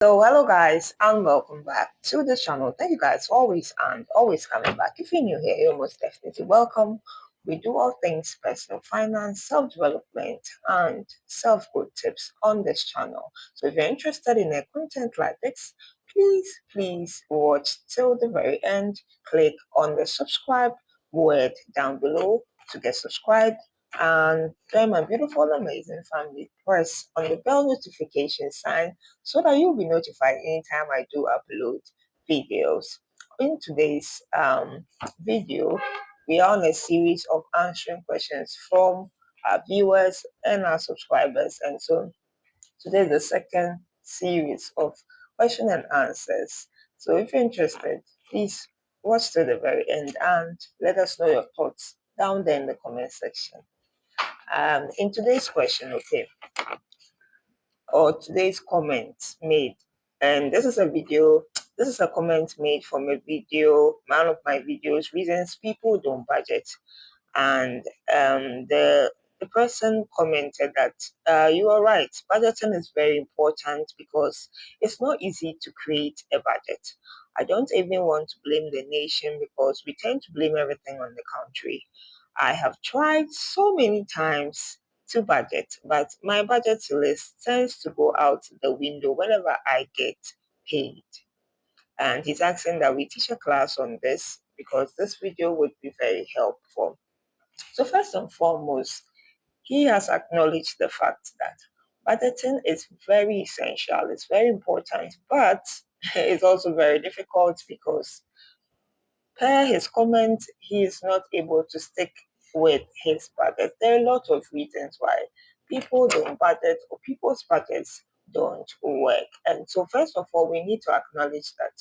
So hello guys and welcome back to the channel. Thank you guys always coming back. If you're new here, you're most definitely welcome. We do all things personal finance, self-development, and self-growth tips on this channel. So if you're interested in a content like this, please watch till the very end. Click on the subscribe word down below to get subscribed, and join my beautiful amazing family. Press on the bell notification sign so that you'll be notified anytime I do upload videos. In today's video, we are on a series of answering questions from our viewers and our subscribers. And so today is the second series of question and answers. So if you're interested, please watch to the very end and let us know your thoughts down there in the comment section. In today's question, okay, or today's comment made. And this is a comment made from a video, one of my videos, reasons people don't budget. And the person commented that you are right, budgeting is very important because it's not easy to create a budget. I don't even want to blame the nation because we tend to blame everything on the country. I have tried so many times to budget, but my budget list tends to go out the window whenever I get paid. And he's asking that we teach a class on this because this video would be very helpful. So, first and foremost, he has acknowledged the fact that budgeting is very essential, it's very important, but it's also very difficult because per his comment, he is not able to stick with his budget. There are a lot of reasons why people don't budget or people's budgets don't work. And so, first of all, we need to acknowledge that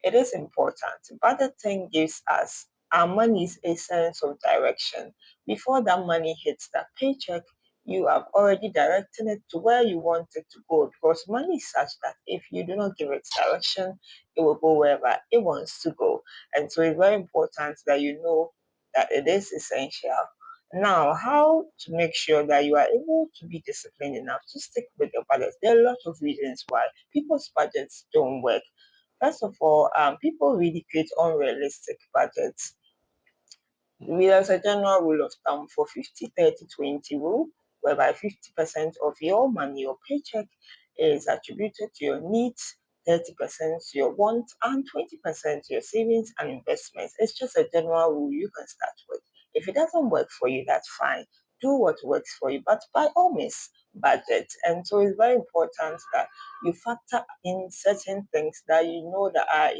it is important. Budgeting gives us our money's a sense of direction. Before that money hits that paycheck, you have already directed it to where you want it to go because money is such that if you do not give it direction, it will go wherever it wants to go. And so it's very important that you know that it is essential. Now, how to make sure that you are able to be disciplined enough to stick with your budget? There are a lot of reasons why people's budgets don't work. First of all, people really create unrealistic budgets. There's a general rule of thumb for 50-30-20 rule, whereby 50% of your money or paycheck is attributed to your needs, 30% to your wants, and 20% to your savings and investments. It's just a general rule you can start with. If it doesn't work for you, that's fine. Do what works for you, but by all means, budget. And so it's very important that you factor in certain things that you know that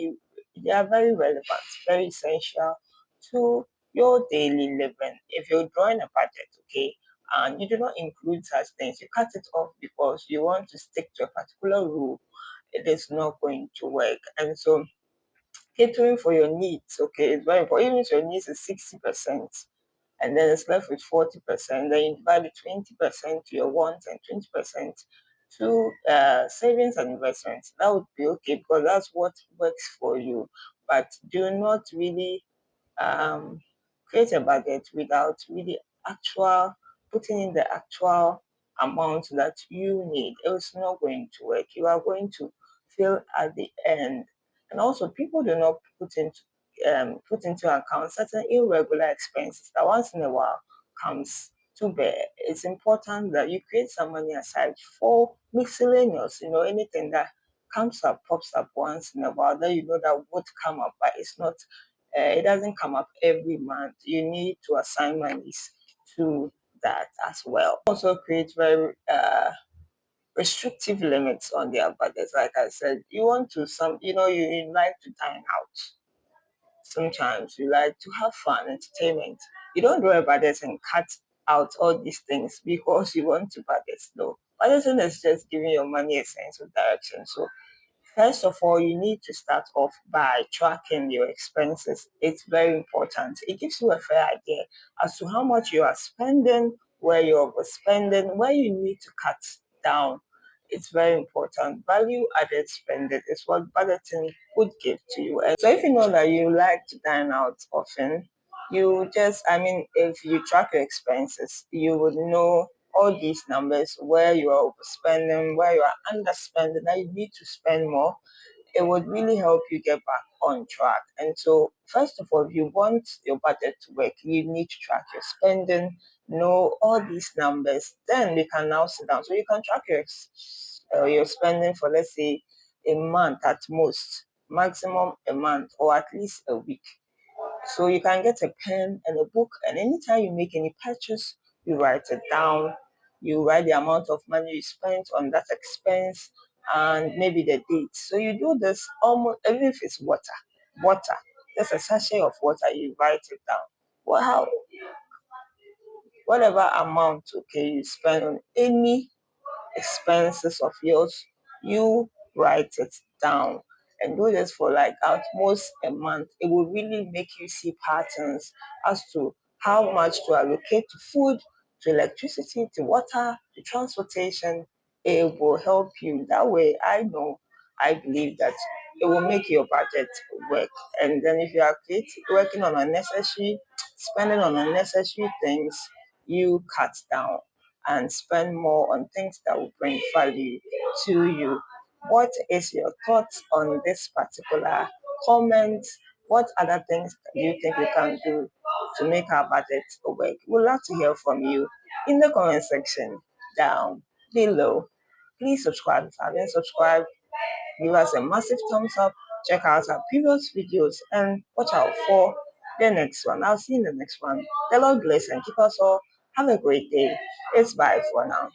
they are very relevant, very essential to your daily living. If you're drawing a budget, okay, and you do not include such things, you cut it off because you want to stick to a particular rule, it is not going to work. And so catering for your needs, okay, it's very important. Even if your needs is 60%, and then it's left with 40%, then you divide 20% to your wants and 20% to savings and investments. That would be okay because that's what works for you. But do not really um, create a budget without really actual putting in the actual amount that you need. It's not going to work. You are going to feel at the end. And also, people do not put into account certain irregular expenses that once in a while comes to bear. It's important that you create some money aside for miscellaneous, anything that comes up, pops up once in a while that you know that would come up, but it doesn't come up every month. You need to assign monies to that as well. Also create very restrictive limits on their budgets. Like I said, you want to you like to dine out. Sometimes you like to have fun, entertainment. You don't do a budget and cut out all these things because you want to budget. No, budgeting is just giving your money a sense of direction. So first of all, you need to start off by tracking your expenses. It's very important. It gives you a fair idea as to how much you are spending, where you're overspending, where you need to cut down. It's very important. Value added spending is what budgeting would give to you. And so if you know that you like to dine out often, if you track your expenses, you would know all these numbers where you are overspending, where you are underspending, that you need to spend more, it would really help you get back on track. And so, first of all, if you want your budget to work, you need to track your spending, know all these numbers. Then we can now sit down. So you can track your spending for, let's say, a month at most, maximum a month, or at least a week. So you can get a pen and a book, and anytime you make any purchase, you write it down. You write the amount of money you spent on that expense and maybe the date. So you do this almost, even if it's water, just a sachet of water, you write it down. Well, whatever amount, okay, you spend on any expenses of yours, you write it down and do this for like at most a month. It will really make you see patterns as to how much to allocate to food, to electricity, to water, to transportation. It will help you. That way, I believe that it will make your budget work. And then if you are working on unnecessary, spending on unnecessary things, you cut down and spend more on things that will bring value to you. What is your thoughts on this particular comment? What other things do you think we can do to make our budget work? We'd love to hear from you in the comment section down below. Please subscribe if you haven't subscribed. Give us a massive thumbs up. Check out our previous videos and watch out for the next one. I'll see you in the next one. The Lord bless and keep us all. Have a great day. It's bye for now.